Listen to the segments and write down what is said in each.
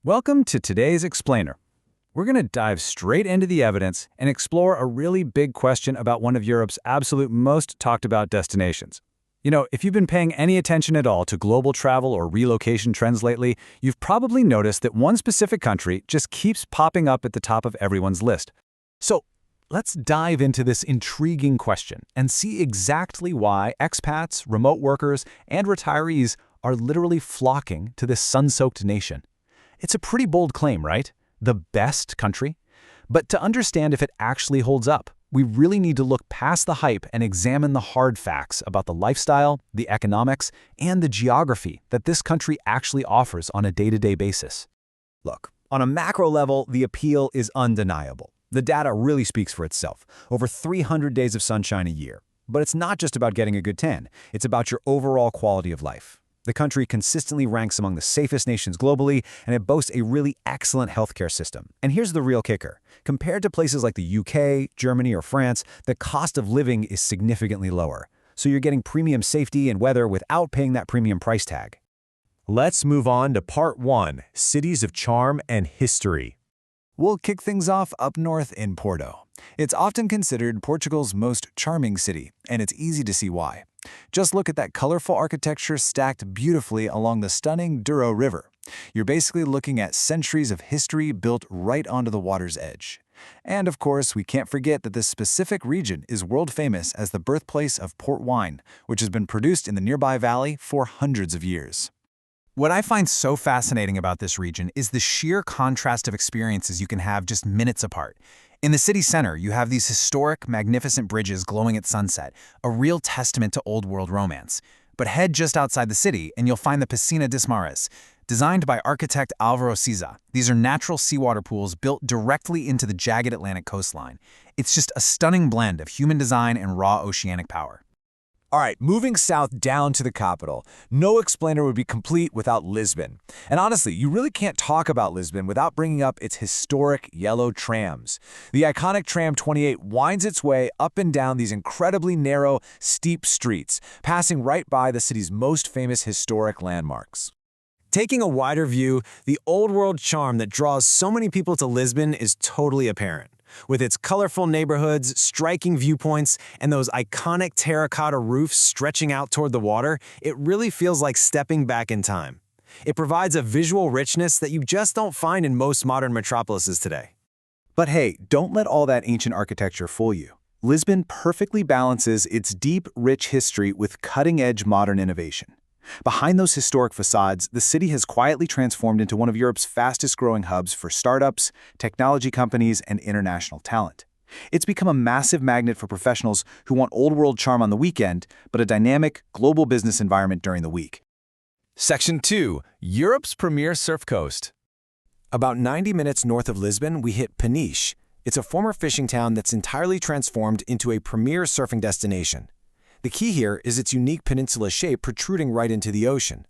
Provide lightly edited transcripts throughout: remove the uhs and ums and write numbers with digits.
Welcome to today's Explainer. We're going to dive straight into the evidence and explore a really big question about one of Europe's absolute most talked about destinations. You know, if you've been paying any attention at all to global travel or relocation trends lately, you've probably noticed that one specific country just keeps popping up at the top of everyone's list. So, let's dive into this intriguing question and see exactly why expats, remote workers, and retirees are literally flocking to this sun-soaked nation. It's a pretty bold claim, right? The best country? But to understand if it actually holds up, we really need to look past the hype and examine the hard facts about the lifestyle, the economics, and the geography that this country actually offers on a day-to-day basis. Look, on a macro level, the appeal is undeniable. The data really speaks for itself. Over 300 days of sunshine a year. But it's not just about getting a good tan. It's about your overall quality of life. The country consistently ranks among the safest nations globally, and it boasts a really excellent healthcare system. And here's the real kicker. Compared to places like the UK, Germany, or France, the cost of living is significantly lower. So you're getting premium safety and weather without paying that premium price tag. Let's move on to Part 1, Cities of Charm and History. We'll kick things off up north in Porto. It's often considered Portugal's most charming city, and it's easy to see why. Just look at that colorful architecture stacked beautifully along the stunning Douro River. You're basically looking at centuries of history built right onto the water's edge. And of course, we can't forget that this specific region is world famous as the birthplace of port wine, which has been produced in the nearby valley for hundreds of years. What I find so fascinating about this region is the sheer contrast of experiences you can have just minutes apart. In the city center, you have these historic, magnificent bridges glowing at sunset, a real testament to old-world romance. But head just outside the city, and you'll find the Piscina das Marés. Designed by architect Álvaro Siza, these are natural seawater pools built directly into the jagged Atlantic coastline. It's just a stunning blend of human design and raw oceanic power. All right, moving south down to the capital. No explainer would be complete without Lisbon. And honestly, you really can't talk about Lisbon without bringing up its historic yellow trams. The iconic Tram 28 winds its way up and down these incredibly narrow, steep streets, passing right by the city's most famous historic landmarks. Taking a wider view, the old-world charm that draws so many people to Lisbon is totally apparent. With its colorful neighborhoods, striking viewpoints, and those iconic terracotta roofs stretching out toward the water, it really feels like stepping back in time. It provides a visual richness that you just don't find in most modern metropolises today. But hey, don't let all that ancient architecture fool you. Lisbon perfectly balances its deep, rich history with cutting-edge modern innovation. Behind those historic facades, the city has quietly transformed into one of Europe's fastest-growing hubs for startups, technology companies, and international talent. It's become a massive magnet for professionals who want old-world charm on the weekend, but a dynamic, global business environment during the week. Section 2, Europe's premier surf coast. About 90 minutes north of Lisbon, we hit Peniche. It's a former fishing town that's entirely transformed into a premier surfing destination. The key here is its unique peninsula shape protruding right into the ocean.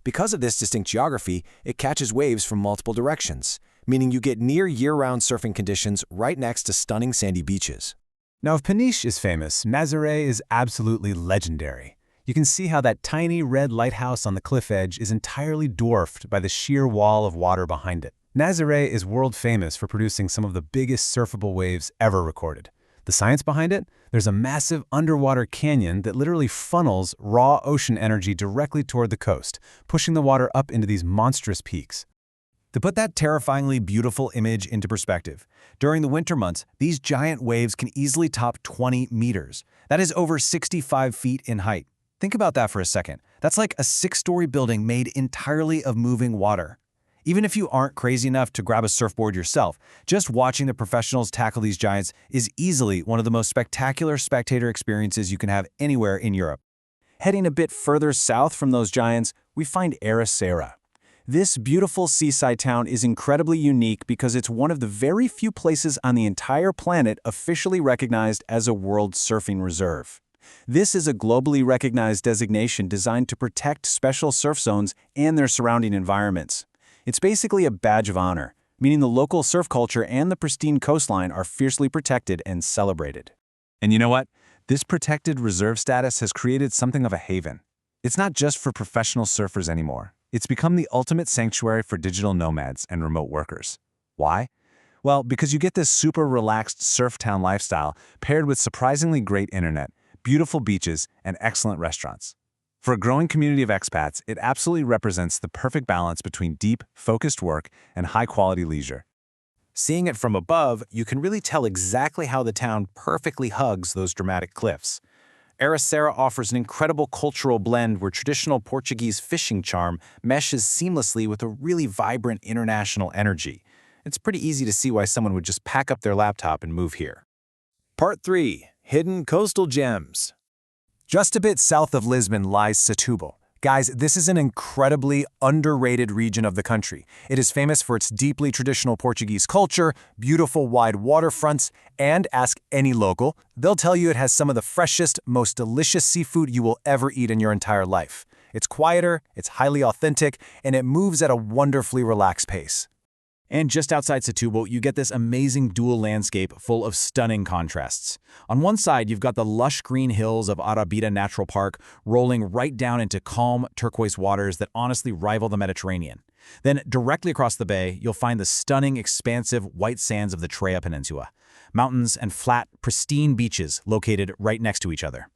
Because of this distinct geography, it catches waves from multiple directions, meaning you get near year-round surfing conditions right next to stunning sandy beaches. Now, if Peniche is famous, Nazaré is absolutely legendary. You can see how that tiny red lighthouse on the cliff edge is entirely dwarfed by the sheer wall of water behind it. Nazaré is world famous for producing some of the biggest surfable waves ever recorded. The science behind it? There's a massive underwater canyon that literally funnels raw ocean energy directly toward the coast, pushing the water up into these monstrous peaks. To put that terrifyingly beautiful image into perspective, during the winter months, these giant waves can easily top 20 meters. That is over 65 feet in height. Think about that for a second. That's like a 6-story building made entirely of moving water. Even if you aren't crazy enough to grab a surfboard yourself, just watching the professionals tackle these giants is easily one of the most spectacular spectator experiences you can have anywhere in Europe. Heading a bit further south from those giants, we find Ericeira. This beautiful seaside town is incredibly unique because it's one of the very few places on the entire planet officially recognized as a World Surfing Reserve. This is a globally recognized designation designed to protect special surf zones and their surrounding environments. It's basically a badge of honor, meaning the local surf culture and the pristine coastline are fiercely protected and celebrated. And you know what? This protected reserve status has created something of a haven. It's not just for professional surfers anymore. It's become the ultimate sanctuary for digital nomads and remote workers. Why? Well, because you get this super relaxed surf town lifestyle paired with surprisingly great internet, beautiful beaches, and excellent restaurants. For a growing community of expats, it absolutely represents the perfect balance between deep, focused work and high-quality leisure. Seeing it from above, you can really tell exactly how the town perfectly hugs those dramatic cliffs. Ericeira offers an incredible cultural blend where traditional Portuguese fishing charm meshes seamlessly with a really vibrant international energy. It's pretty easy to see why someone would just pack up their laptop and move here. Part 3. Hidden Coastal Gems. Just a bit south of Lisbon lies Setúbal. Guys, this is an incredibly underrated region of the country. It is famous for its deeply traditional Portuguese culture, beautiful wide waterfronts, and ask any local, they'll tell you it has some of the freshest, most delicious seafood you will ever eat in your entire life. It's quieter, it's highly authentic, and it moves at a wonderfully relaxed pace. And just outside Setúbal, you get this amazing dual landscape full of stunning contrasts. On one side, you've got the lush green hills of Arabida Natural Park rolling right down into calm turquoise waters that honestly rival the Mediterranean. Then, directly across the bay, you'll find the stunning, expansive white sands of the Troia Peninsula. Mountains and flat, pristine beaches located right next to each other.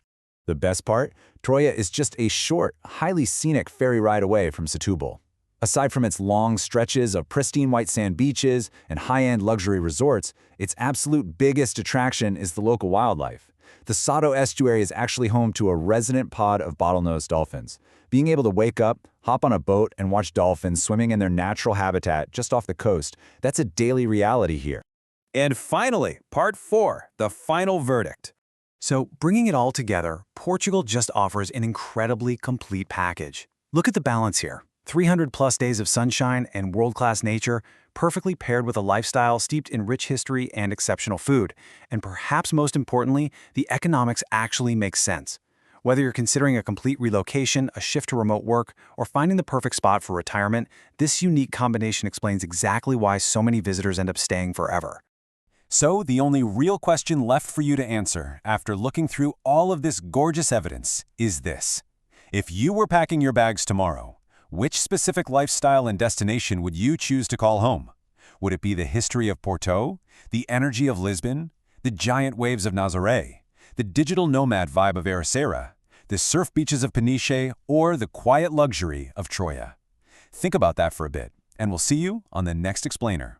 The best part? Troia is just a short, highly scenic ferry ride away from Setúbal. Aside from its long stretches of pristine white sand beaches and high-end luxury resorts, its absolute biggest attraction is the local wildlife. The Sado estuary is actually home to a resident pod of bottlenose dolphins. Being able to wake up, hop on a boat, and watch dolphins swimming in their natural habitat just off the coast, that's a daily reality here. And finally, Part 4, the final verdict. So, bringing it all together, Portugal just offers an incredibly complete package. Look at the balance here. 300-plus days of sunshine and world-class nature, perfectly paired with a lifestyle steeped in rich history and exceptional food. And perhaps most importantly, the economics actually make sense. Whether you're considering a complete relocation, a shift to remote work, or finding the perfect spot for retirement, this unique combination explains exactly why so many visitors end up staying forever. So, the only real question left for you to answer after looking through all of this gorgeous evidence is this. If you were packing your bags tomorrow, which specific lifestyle and destination would you choose to call home? Would it be the history of Porto, the energy of Lisbon, the giant waves of Nazaré, the digital nomad vibe of Ericeira, the surf beaches of Peniche, or the quiet luxury of Troia? Think about that for a bit, and we'll see you on the next Explainer.